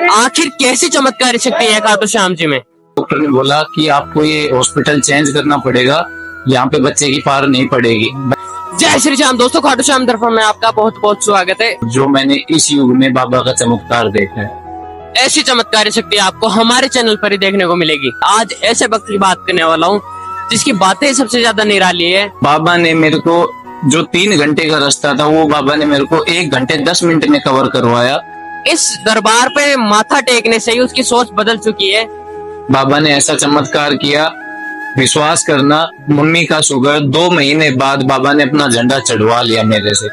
आखिर कैसी चमत्कारी शक्ति है खाटू श्याम जी में? डॉक्टर ने बोला कि आपको ये हॉस्पिटल चेंज करना पड़ेगा, यहाँ पे बच्चे की पार नहीं पड़ेगी। जय श्री श्याम। दोस्तों, खाटू श्याम दर्पण में आपका बहुत बहुत स्वागत है। जो मैंने इस युग में बाबा का चमत्कार देखा है, ऐसी चमत्कारी शक्ति आपको हमारे चैनल पर ही देखने को मिलेगी। आज ऐसे वक्त की बात करने वाला हूँ जिसकी बातें सबसे ज्यादा निराली है। बाबा ने मेरे को जो 3 घंटे का रास्ता था, वो बाबा ने मेरे को 1 घंटे 10 मिनट में कवर करवाया। इस दरबार पे माथा टेकने से ही उसकी सोच बदल चुकी है। बाबा ने ऐसा चमत्कार किया, विश्वास करना, मम्मी का शुगर 2 महीने बाद बाबा ने अपना झंडा चढ़वा लिया मेरे से।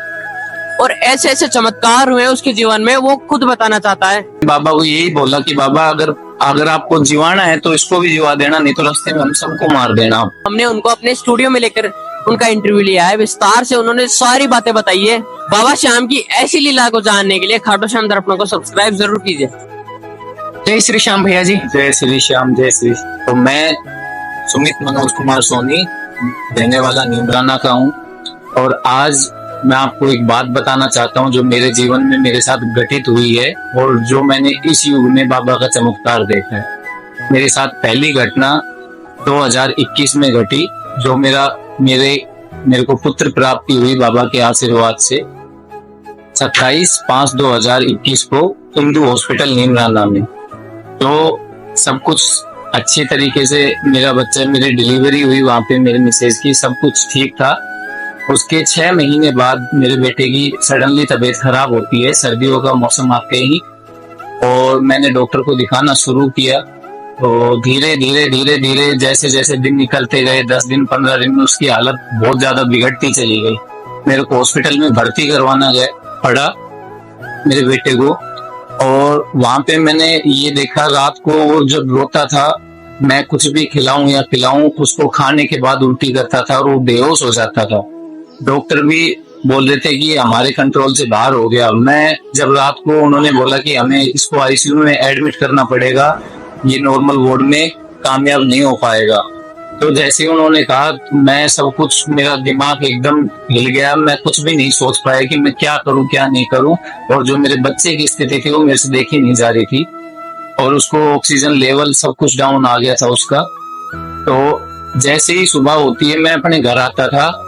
और ऐसे ऐसे चमत्कार हुए उसके जीवन में, वो खुद बताना चाहता है। बाबा को यही बोला कि बाबा अगर आपको जीवाना है तो इसको भी जीवा देना, नहीं तो रास्ते में हम सबको मार देना। हमने उनको अपने स्टूडियो में लेकर उनका इंटरव्यू लिया है, विस्तार से उन्होंने सारी बातें बताई है। बाबा श्याम की ऐसी लीला को जानने के लिए खाटू श्याम दर्पण को सब्सक्राइब जरूर कीजिए। जय श्री श्याम भैया जी। जय श्री श्याम, जय श्री। तो मैं सुमित मनोज कुमार सोनी, रहने वाला नीमराना का हूँ, और आज मैं आपको एक बात बताना चाहता हूँ जो मेरे जीवन में मेरे साथ घटित हुई है और जो मैंने इस युग में बाबा का चमत्कार देखा है। मेरे साथ पहली घटना 2021 में घटी, जो मेरे को पुत्र प्राप्ति हुई बाबा के आशीर्वाद से 27/5/2021 को हिंदू हॉस्पिटल नीमराना में। तो सब कुछ अच्छी तरीके से मेरी डिलीवरी हुई वहां पे, मेरे मिसेज की, सब कुछ ठीक था। उसके 6 महीने बाद मेरे बेटे की सडनली तबीयत खराब होती है, सर्दियों का मौसम आते ही, और मैंने डॉक्टर को दिखाना शुरू किया। तो धीरे धीरे जैसे जैसे दिन निकलते गए, 10 दिन 15 दिन में उसकी हालत बहुत ज्यादा बिगड़ती चली गई। मेरे को हॉस्पिटल में भर्ती करवाना पड़ा मेरे बेटे को, और वहां पे मैंने ये देखा, रात को वो जब रोता था, मैं कुछ भी खिलाऊं या पिलाऊं, उसको खाने के बाद उल्टी करता था और वो बेहोश हो जाता था। डॉक्टर भी बोल रहे थे कि हमारे कंट्रोल से बाहर हो गया। मैं जब रात को उन्होंने बोला कि हमें इसको आईसीयू में एडमिट करना पड़ेगा, ये नॉर्मल वार्ड में कामयाब नहीं हो पाएगा, तो जैसे ही उन्होंने कहा, मैं सब कुछ, मेरा दिमाग एकदम हिल गया। मैं कुछ भी नहीं सोच पाया कि मैं क्या करूं क्या नहीं करूं, और जो मेरे बच्चे की स्थिति थी वो मेरे से देखी नहीं जा रही थी, और उसको ऑक्सीजन लेवल सब कुछ डाउन आ गया था उसका। तो जैसे ही सुबह होती है, मैं अपने घर आता था,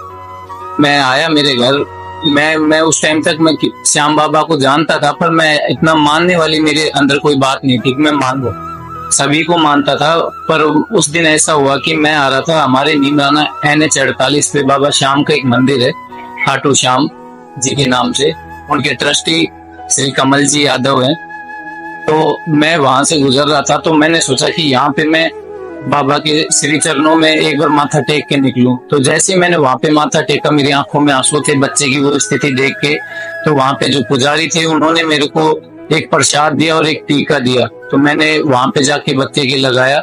मैं आया मेरे घर, मैं उस टाइम तक मैं श्याम बाबा को जानता था, पर मैं इतना मानने वाली मेरे अंदर कोई बात नहीं थी कि मैं मान लूं, सभी को मानता था। पर उस दिन ऐसा हुआ कि मैं आ रहा था, हमारे नीमराना NH 48 पे बाबा श्याम का एक मंदिर है, खाटू श्याम जी के नाम से, उनके ट्रस्टी श्री कमल जी यादव हैं। तो मैं वहां से गुजर रहा था, तो मैंने सोचा कि यहाँ पे मैं बाबा के श्री चरणों में एक बार माथा टेक के निकलूं। तो जैसे मैंने वहां पे माथा टेका, मेरी आंखों में आंसू थे बच्चे की वो स्थिति देख के। तो वहां पे जो पुजारी थे, उन्होंने मेरे को एक प्रसाद दिया और एक टीका दिया, तो मैंने वहां पे जाके बच्चे की लगाया।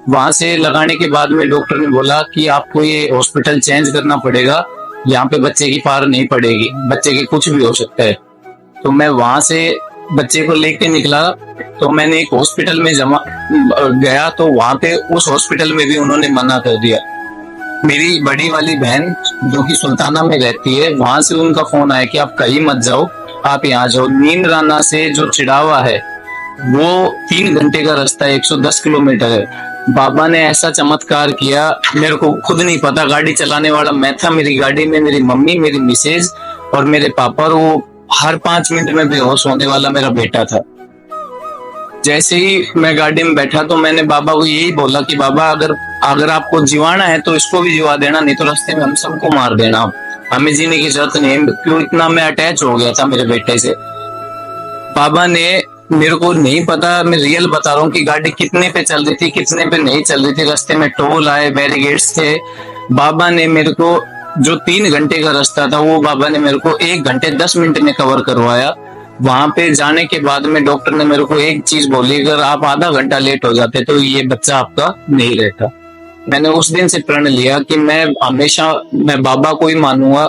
वहां से लगाने के बाद में डॉक्टर ने बोला कि आपको ये हॉस्पिटल चेंज करना पड़ेगा, यहाँ पे बच्चे की पार नहीं पड़ेगी, बच्चे के कुछ भी हो सकता है। तो मैं वहां से बच्चे को लेके निकला, तो मैंने एक हॉस्पिटल में गया, तो वहां पे उस हॉस्पिटल में भी उन्होंने मना कर दिया। मेरी बड़ी वाली बहन जो कि सुल्ताना में रहती है, वहां से उनका फोन आया कि आप कहीं मत जाओ, आप यहाँ जाओ। नीमराना से जो चिड़ावा है वो 3 घंटे का रास्ता है, 110 किलोमीटर है। बाबा ने ऐसा चमत्कार किया, मेरे को खुद नहीं पता, गाड़ी चलाने वाला मैं था, मेरी गाड़ी में मेरी मम्मी, मेरी मिसेज और मेरे पापा, और वो हर 5 मिनट में बेहोश होने वाला मेरा बेटा था। जैसे ही मैं गाड़ी में बैठा, तो मैंने बाबा को यही बोला कि बाबा अगर आपको जीवाना है तो इसको भी जीवा देना, नहीं तो रास्ते में हम सबको मार देना, हमें जीने की जरूरत नहीं है। क्यों इतना मैं अटैच हो गया था मेरे बेटे से। बाबा ने, मेरे को नहीं पता, मैं रियल बता रहा हूँ कि गाड़ी कितने पे चल रही थी कितने पे नहीं चल रही थी, रास्ते में टोल आए, बैरिकेड्स थे। बाबा ने मेरे को जो 3 घंटे का रास्ता था, वो बाबा ने मेरे को 1 घंटे 10 मिनट में कवर करवाया। वहां पे जाने के बाद में डॉक्टर ने मेरे को एक चीज बोली, अगर आप आधा घंटा लेट हो जाते तो ये बच्चा आपका नहीं रहता। मैंने उस दिन से प्रण लिया कि मैं हमेशा बाबा को ही मानूंगा,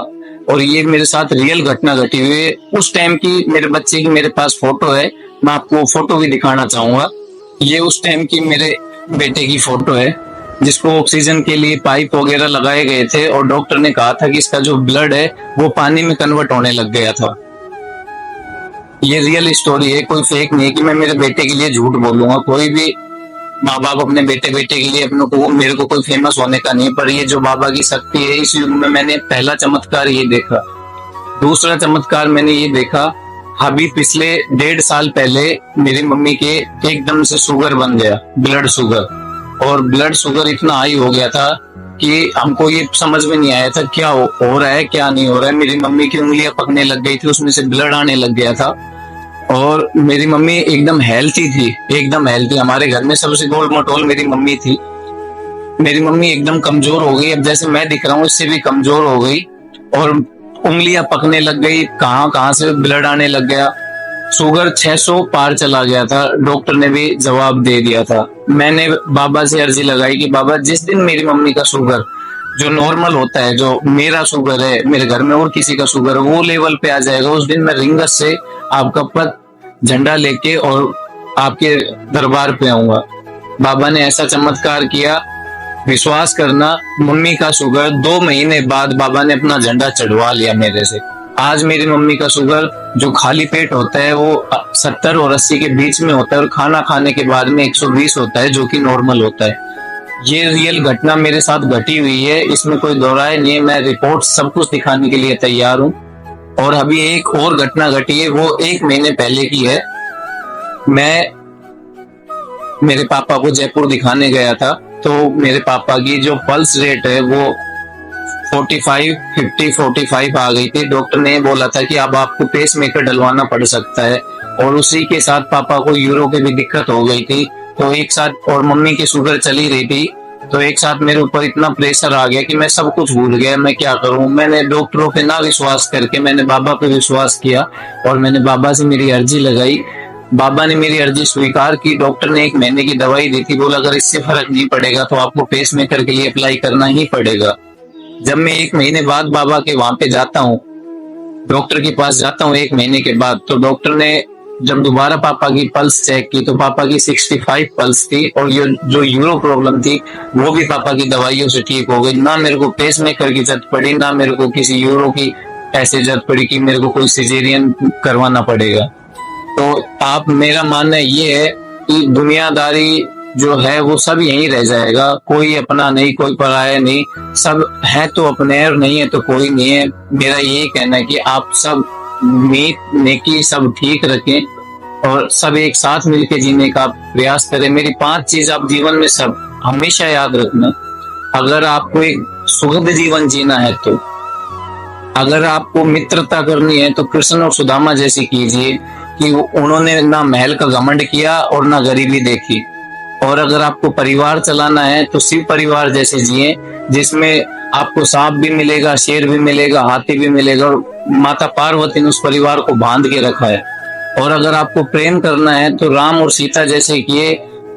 और ये मेरे साथ रियल घटना घटी हुई है। उस टाइम की मेरे बच्चे की मेरे पास फोटो है, मैं आपको फोटो भी दिखाना चाहूंगा। ये उस टाइम की मेरे बेटे की फोटो है, जिसको ऑक्सीजन के लिए पाइप वगैरह लगाए गए थे, और डॉक्टर ने कहा था कि इसका जो ब्लड है वो पानी में कन्वर्ट होने लग गया था। ये रियल स्टोरी है, कोई फेक नहीं है कि मैं मेरे बेटे के लिए झूठ बोलूंगा। कोई भी माँ बाप अपने बेटे बेटे के लिए अपने को, मेरे को कोई फेमस होने का नहीं, पर ये जो बाबा की शक्ति है इस युग में मैंने पहला चमत्कार ये देखा। दूसरा चमत्कार मैंने ये देखा, अभी पिछले 1.5 साल पहले मेरी मम्मी के एकदम से शुगर बन गया, ब्लड शुगर। और ब्लड शुगर इतना हाई हो गया था कि हमको ये समझ में नहीं आया था क्या हो रहा है क्या नहीं हो रहा है। मेरी मम्मी की उंगलियां पकने लग गई थी, उसमें से ब्लड आने लग गया था। और मेरी मम्मी एकदम हेल्थी थी, एकदम हेल्थी। हमारे घर में सबसे गोल मटोल मेरी मम्मी थी। मेरी मम्मी एकदम कमजोर हो गई, अब जैसे मैं दिख रहा हूँ इससे भी कमजोर हो गई, और उंगलियां पकने लग गई, कहाँ कहाँ से ब्लड आने लग गया। शुगर 600 पार चला गया था, डॉक्टर ने भी जवाब दे दिया था। मैंने बाबा से अर्जी लगाई कि बाबा जिस दिन मेरी मम्मी का शुगर जो नॉर्मल होता है, जो मेरा शुगर है, मेरे घर में और किसी का शुगर है, वो लेवल पे आ जाएगा, उस दिन मैं रिंगस से आपका पद झंडा लेके और आपके दरबार पे आऊंगा। बाबा ने ऐसा चमत्कार किया, विश्वास करना, मम्मी का शुगर 2 महीने बाद बाबा ने अपना झंडा चढ़वा लिया मेरे से। आज मेरी मम्मी का शुगर जो खाली पेट होता है वो 70 और 80 के बीच में होता है, और खाना खाने के बाद में 120 होता है, जो कि नॉर्मल होता है। ये रियल घटना मेरे साथ घटी हुई है, इसमें कोई दो राय नहीं है। मैं रिपोर्ट सब कुछ दिखाने के लिए तैयार हूँ। और अभी एक और घटना घटी है, वो 1 महीने पहले की है। मैं मेरे पापा को जयपुर दिखाने गया था, तो मेरे पापा की जो पल्स रेट है वो 45 आ गई थी। डॉक्टर ने बोला था कि अब आपको पेस मेकर डलवाना पड़ सकता है, और उसी के साथ पापा को यूरो की भी दिक्कत हो गई थी। तो एक साथ, और मम्मी की शुगर चली रही थी, तो एक साथ मेरे ऊपर इतना प्रेशर आ गया कि मैं सब कुछ भूल गया, मैं क्या करूं। मैंने डॉक्टरों पे ना विश्वास करके मैंने बाबा पे विश्वास किया, और मैंने बाबा से मेरी अर्जी लगाई। बाबा ने मेरी अर्जी स्वीकार की। डॉक्टर ने 1 महीने की दवाई दी थी, बोला अगर इससे फर्क नहीं पड़ेगा तो आपको पेस मेकर के लिए अप्लाई करना ही पड़ेगा। जब मैं 1 महीने बाद बाबा के वहां पे जाता हूँ, डॉक्टर के पास जाता हूँ 1 महीने के बाद, तो डॉक्टर ने जब दोबारा पापा की पल्स चेक की तो पापा की 65 पल्स थी, और ये जो यूरो प्रॉब्लम थी वो भी पापा की दवाइयों से ठीक हो गई। ना मेरे को पेस मेकर की जरूरत पड़ी, ना मेरे को किसी यूरो की ऐसे जरूरत पड़ी कि मेरे को कोई सिजेरियन करवाना पड़ेगा। तो आप, मेरा मानना ये है कि दुनियादारी जो है वो सब यहीं रह जाएगा, कोई अपना नहीं, कोई पराया नहीं, सब है तो अपने और नहीं है तो कोई नहीं है। मेरा यही कहना है कि आप सब नीत नेकी सब ठीक रखें और सब एक साथ मिलकर जीने का प्रयास करें। मेरी 5 चीज आप जीवन में सब हमेशा याद रखना। अगर आपको एक सुखद जीवन जीना है, तो अगर आपको मित्रता करनी है तो कृष्ण और सुदामा जैसी कीजिए कि उन्होंने ना महल का घमंड किया और ना गरीबी देखी। और अगर आपको परिवार चलाना है तो शिव परिवार जैसे जिए, जिसमें आपको सांप भी मिलेगा, शेर भी मिलेगा, हाथी भी मिलेगा, और माता पार्वती ने उस परिवार को बांध के रखा है। और अगर आपको प्रेम करना है तो राम और सीता जैसे किए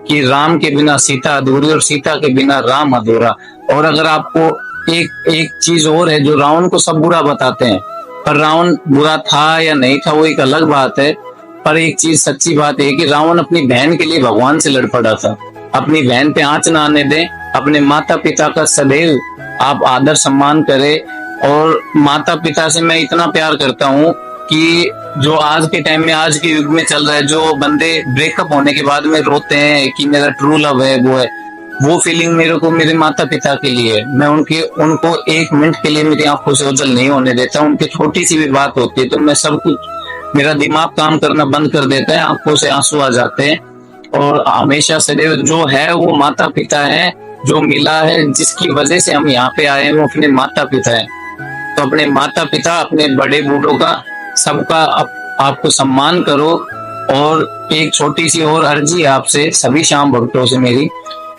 कि राम के बिना सीता अधूरी और सीता के बिना राम अधूरा। और अगर आपको एक चीज और है, जो रावण को सब बुरा बताते हैं, पर रावण बुरा था या नहीं था वो एक अलग बात है। पर एक चीज सच्ची बात है कि रावण अपनी बहन के लिए भगवान से लड़ पड़ा था। अपनी बहन पे आंच ना आने दें, अपने माता पिता का सदैव आप आदर सम्मान करें। और माता पिता से मैं इतना प्यार करता हूँ कि जो आज के टाइम में, आज के युग में चल रहा है, जो बंदे ब्रेकअप होने के बाद में रोते हैं कि मेरा ट्रू लव है, वो फीलिंग मेरे को मेरे माता पिता के लिए है। मैं उनको 1 मिनट के लिए मेरी आंखों से ओझल नहीं होने देता। उनकी छोटी सी भी बात होती है तो मैं सब कुछ, मेरा दिमाग काम करना बंद कर देता है, आंखों से आंसू आ जाते हैं। और हमेशा से जो है वो माता पिता है, जो मिला है, जिसकी वजह से हम यहाँ पे आए हैं, वो अपने माता पिता है। तो अपने माता पिता, अपने बड़े बूढ़ों का, सबका आपको सम्मान करो। और एक छोटी सी और अर्जी है आपसे, सभी शाम भक्तों से मेरी,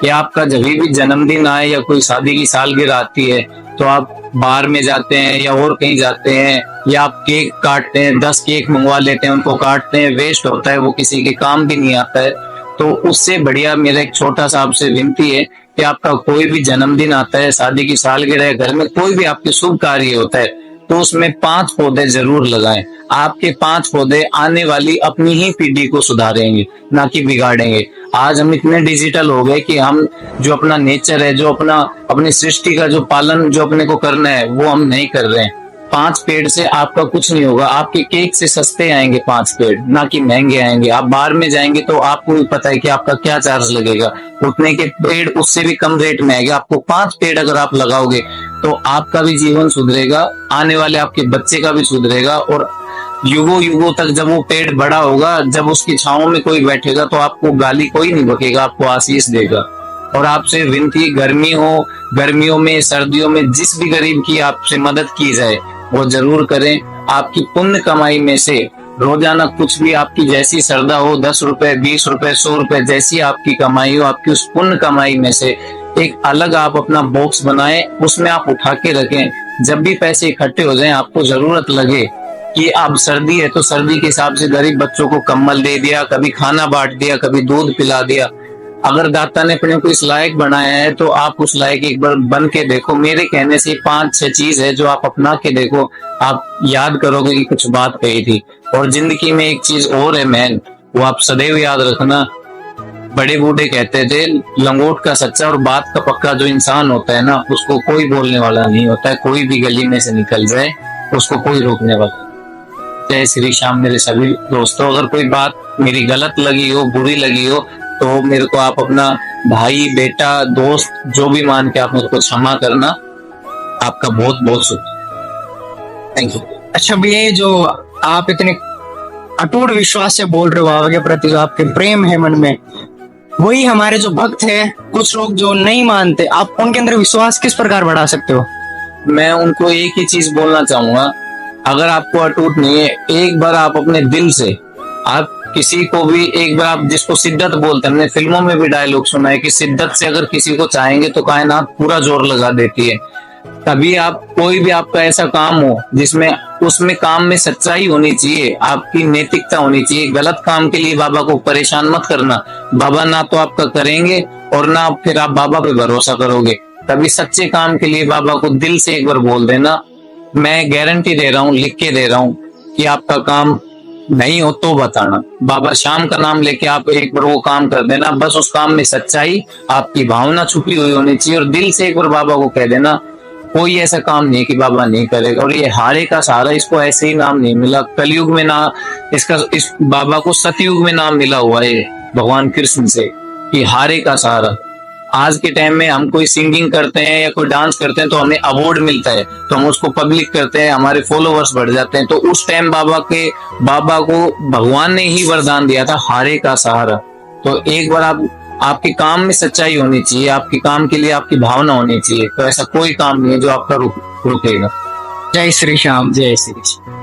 कि आपका जब भी जन्मदिन आए या कोई शादी की सालगिरह आती है तो आप बाहर में जाते हैं या और कहीं जाते हैं, या आप केक काटते हैं, 10 केक मंगवा लेते हैं, उनको काटते हैं, वेस्ट होता है, वो किसी के काम भी नहीं आता है। तो उससे बढ़िया मेरा एक छोटा सा आपसे विनती है कि आपका कोई भी जन्मदिन आता है, शादी की सालगिरह है, घर में कोई भी आपके शुभ कार्य होता है, तो उसमें 5 पौधे जरूर लगाएं। आपके 5 पौधे आने वाली अपनी ही पीढ़ी को सुधारेंगे, ना कि बिगाड़ेंगे। आज हम इतने डिजिटल हो गए कि हम जो अपना नेचर है, जो अपनी सृष्टि का जो पालन जो अपने को करना है, वो हम नहीं कर रहे हैं। 5 पेड़ से आपका कुछ नहीं होगा, आपके केक से सस्ते आएंगे 5 पेड़, ना कि महंगे आएंगे। आप बाहर में जाएंगे तो आपको भी पता है कि आपका क्या चार्ज लगेगा, उतने के पेड़ उससे भी कम रेट में आएगा। आपको 5 पेड़ अगर आप लगाओगे तो आपका भी जीवन सुधरेगा, आने वाले आपके बच्चे का भी सुधरेगा, और युगों युगों तक जब वो पेड़ बड़ा होगा, जब उसकी छांव में कोई बैठेगा तो आपको गाली कोई नहीं बकेगा, आपको आशीष देगा। और आपसे विनती, गर्मियों में, सर्दियों में जिस भी गरीब की आपसे मदद की जाए वो जरूर करें। आपकी पुण्य कमाई में से रोजाना कुछ भी आपकी जैसी श्रद्धा हो, 10 रुपए, 20 रुपए, 100 रुपए, जैसी आपकी कमाई हो, आपकी उस पुण्य कमाई में से एक अलग आप अपना बॉक्स बनाएं, उसमें आप उठा के रखें। जब भी पैसे इकट्ठे हो जाएं, आपको जरूरत लगे कि अब सर्दी है तो सर्दी के हिसाब से गरीब बच्चों को कंबल दे दिया, कभी खाना बांट दिया, कभी दूध पिला दिया। अगर दाता ने अपने को इस लायक बनाया है तो आप उस लायक एक बार बन के देखो। मेरे कहने से 5-6 चीज है जो आप अपना के देखो, आप याद करोगे कि कुछ बात कही थी। और जिंदगी में एक चीज और है मैन, वो आप सदैव याद रखना। बड़े बूढ़े कहते थे, लंगोट का सच्चा और बात का पक्का जो इंसान होता है ना, उसको कोई बोलने वाला नहीं होता है। कोई भी गली में से निकल जाए उसको कोई रोकने वाला। जय श्री श्याम मेरे सभी दोस्तों। अगर कोई बात मेरी गलत लगी हो, बुरी लगी हो, तो मेरे को आप अपना भाई, बेटा, दोस्त जो भी मान के आप मेरे को क्षमा करना। आपका बहुत बहुत शुक्रिया, थैंक यू। अच्छा भैया, ये जो आप इतने अटूट विश्वास से बोल रहे हो बाबा के प्रति, जो आपके प्रेम है मन में, वही हमारे जो भक्त हैं, कुछ लोग जो नहीं मानते, आप उनके अंदर विश्वास किस प्रकार बढ़ा सकते हो? मैं उनको एक ही चीज बोलना चाहूंगा, अगर आपको अटूट नहीं है, एक बार आप अपने दिल से, आप किसी को भी एक बार, आप जिसको शिद्दत बोलते हैं, हमने फिल्मों में भी डायलॉग सुना है कि शिद्दत से अगर किसी को चाहेंगे तो कायनात पूरा जोर लगा देती है। तभी आप, कोई भी आपका ऐसा काम हो जिसमें, उसमें काम में सच्चाई होनी चाहिए, आपकी नैतिकता होनी चाहिए। गलत काम के लिए बाबा को परेशान मत करना, बाबा ना तो आपका करेंगे और ना फिर आप बाबा पे भरोसा करोगे। तभी सच्चे काम के लिए बाबा को दिल से एक बार बोल देना। मैं गारंटी दे रहा हूँ, लिख के दे रहा हूँ कि आपका काम नहीं हो तो बताना। बाबा श्याम का नाम लेके आप एक बार वो काम कर देना, बस उस काम में सच्चाई, आपकी भावना छुपी हुई होनी चाहिए, और दिल से एक बार बाबा को कह देना। कोई ऐसा काम नहीं है कि बाबा नहीं करेगा। और ये हारे का सहारा, इसको ऐसे ही नाम नहीं मिला, कलयुग में ना, इस बाबा को सतयुग में नाम मिला हुआ है भगवान कृष्ण से कि हारे का सहारा। आज के टाइम में हम कोई सिंगिंग करते हैं या कोई डांस करते हैं तो हमें अवार्ड मिलता है, तो हम उसको पब्लिक करते हैं, हमारे फॉलोवर्स बढ़ जाते हैं। तो उस टाइम बाबा को भगवान ने ही वरदान दिया था, हारे का सहारा। तो एक बार आपके काम में सच्चाई होनी चाहिए, आपके काम के लिए आपकी भावना होनी चाहिए, तो ऐसा कोई काम नहीं है जो आपका रुकेगा। जय श्री श्याम। जय श्री कृष्ण।